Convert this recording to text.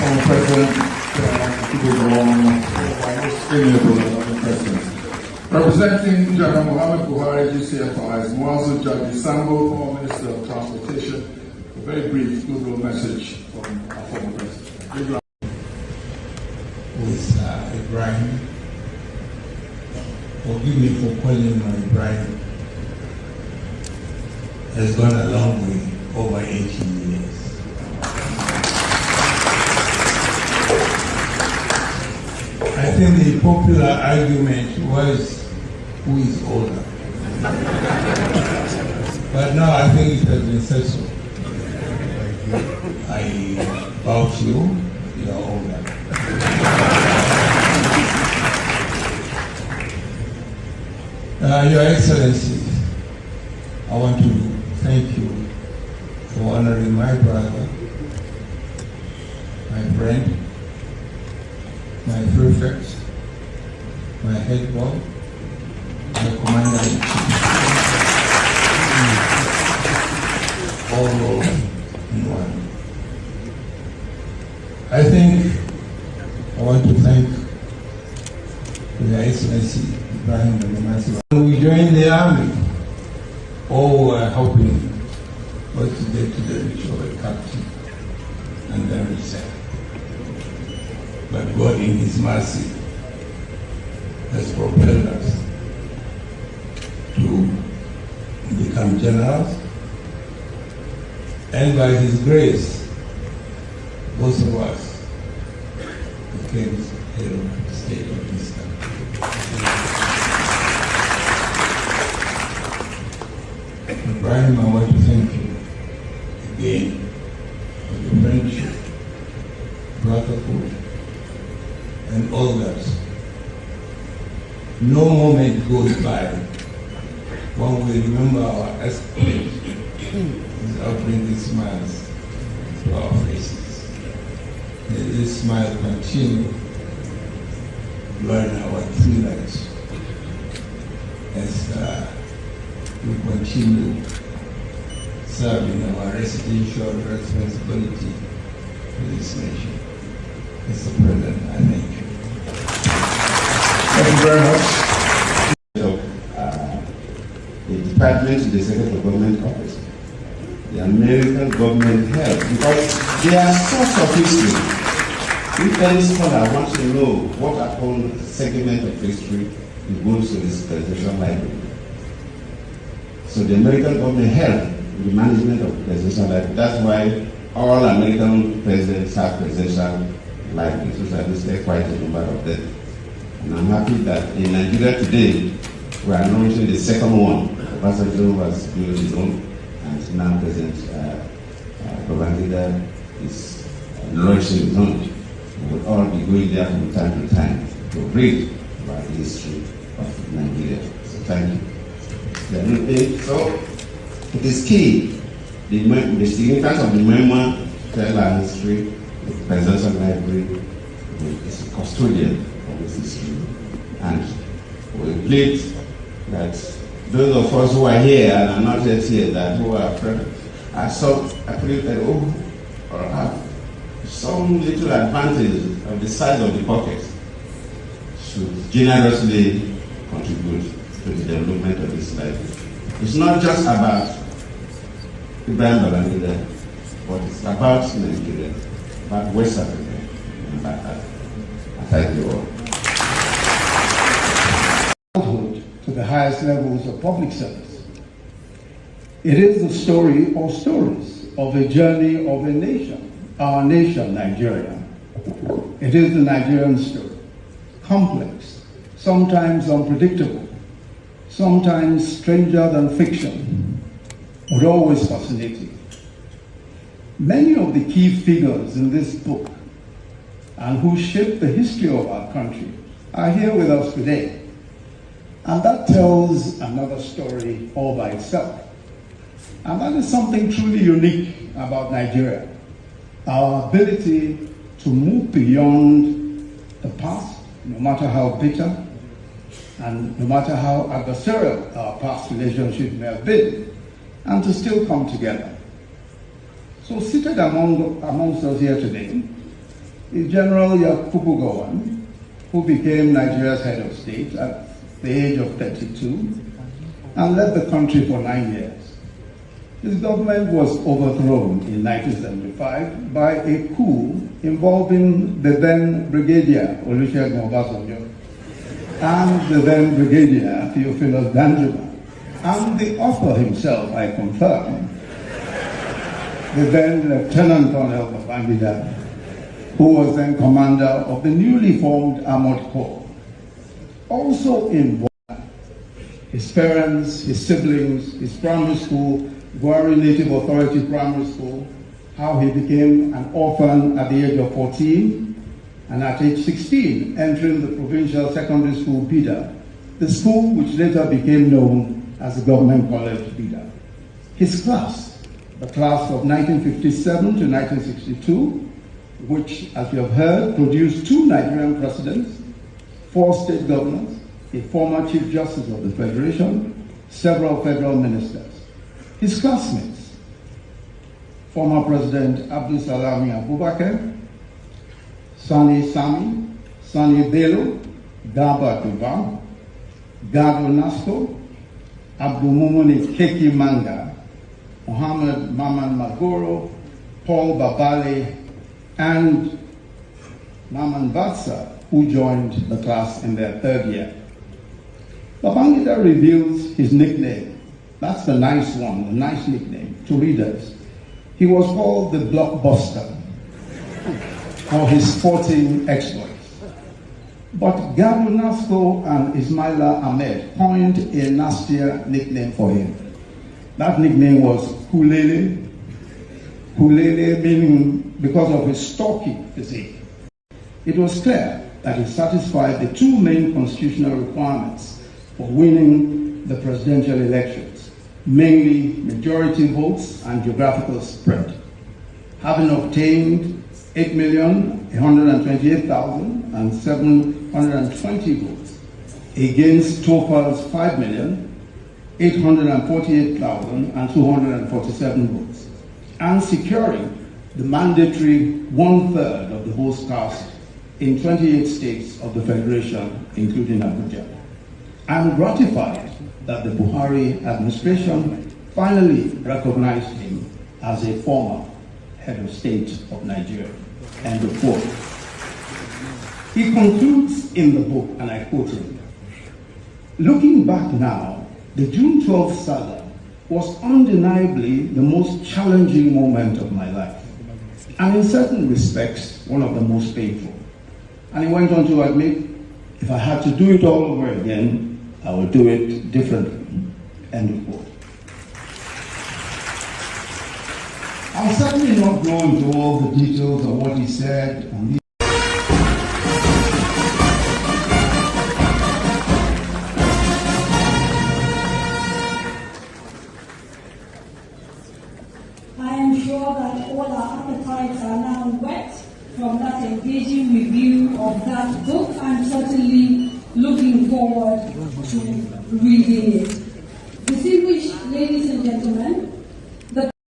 former President, people belong, my most amiable and loving President. Representing General Muhammad Buhari, GCFR, is Muazu Jadi Sambo, former Minister of Transportation. A very brief goodwill message from our former President. With Ibrahim. Forgive me for calling him Ibrahim. Has gone a long way, over 18 years. I think the popular argument was who is older. But now I think it has been settled. I vouch you are older. Your Excellencies, I want to thank you for honoring my brother, my friend, my prefect, my head boy, my commander-in-chief, all rolled in one. I think I want to thank Your Excellency Ibrahim Badamasi. When we joined the army, all were hoping was to get to the reach of a captain and then reserve. But God in His mercy has propelled us to become generals, and by His grace, both of us became head of state of this country. Ibrahim, I want to thank you again for the friendship, brotherhood, and all that. No moment goes by when we remember our exploits without bringing smiles to our faces. May this smile continue during our true lives as we continue serving our residential responsibility to this nation. Mr. President, I thank you. Thank you very much. The department in the Secretary Government Office, the American government help, because they are source of history. If any scholar wants to know what happened, segment of history, he goes to this presidential library. So the American government helped with the management of the presidential library. That's why all American presidents have presidential libraries, which I listed quite a number of them. And I'm happy that in Nigeria today, we are launching the second one. Obasanjo was built his own, and now President Babangida is launching his own. We will all be going there from time to time to read about the history of Nigeria. So thank you. So it is key. The significance of the memoir tell our history. The presidential library is a custodian of this history, and we plead that those of us who are here and are not yet here, that who are present, are so or have some little advantage of the size of the pocket, should generously contribute to the development of this library. It's not just about Ibrahim Babangida, but it's about Nigeria, about West Africa, and about Africa. I thank you all. To the highest levels of public service. It is the story or stories of a journey of a nation, our nation, Nigeria. It is the Nigerian story, complex, sometimes unpredictable, sometimes stranger than fiction, but always fascinating. Many of the key figures in this book and who shaped the history of our country are here with us today. And that tells another story all by itself. And that is something truly unique about Nigeria. Our ability to move beyond the past, no matter how bitter, and no matter how adversarial our past relationship may have been, and to still come together. So seated amongst us here today is General Yakubu Gowon, who became Nigeria's head of state at the age of 32 and led the country for 9 years. His government was overthrown in 1975 by a coup involving the then Brigadier Olusegun Obasanjo and the then Brigadier Theophilus Danjuma, and the author himself, I confirm, the then Lieutenant Colonel Babangida, who was then commander of the newly formed Armored Corps. Also involved his parents, his siblings, his primary school, Gwari Native Authority Primary School, how he became an orphan at the age of 14, and at age 16, entering the provincial secondary school Bida, the school which later became known as the Government College Bida. His class, the class of 1957 to 1962, which, as you have heard, produced 2 Nigerian presidents, 4 state governors, a former Chief Justice of the Federation, several federal ministers. His classmates, former President Abdul Salami Abubakar, Sani Sami, Sani Bello, Garba Duva, Gado Nasco, Abdul Mumuni Keki Manga, Mohammed Maman Magoro, Paul Babale, and Maman Vatsa, who joined the class in their 3rd year. Babangida reveals his nickname. That's the nice one, the nice nickname to readers. He was called the Blockbuster for his sporting exploits. But Gado Nasco and Ismaila Ahmed coined a nastier nickname for him. That nickname was Kulele. Kulele meaning because of his stocky physique. It was clear that he satisfied the 2 main constitutional requirements for winning the presidential elections, mainly majority votes and geographical spread. Having obtained 8,128,720 votes against Topal's 5,848,247 votes, and securing the mandatory 1/3 of the votes cast in 28 states of the Federation, including Abuja. I'm gratified that the Buhari administration finally recognized him as a former head of state of Nigeria. End of quote. He concludes in the book, and I quote him, "Looking back now, the June 12th saga was undeniably the most challenging moment of my life, and in certain respects, one of the most painful." And he went on to admit, if I had to do it all over again, I would do it differently. End of quote. I'll certainly not go into all the details of what he said on these. I am sure that all our appetites are now whet from that engaging review of that book. I'm certainly looking forward to reading it. Distinguished ladies and gentlemen,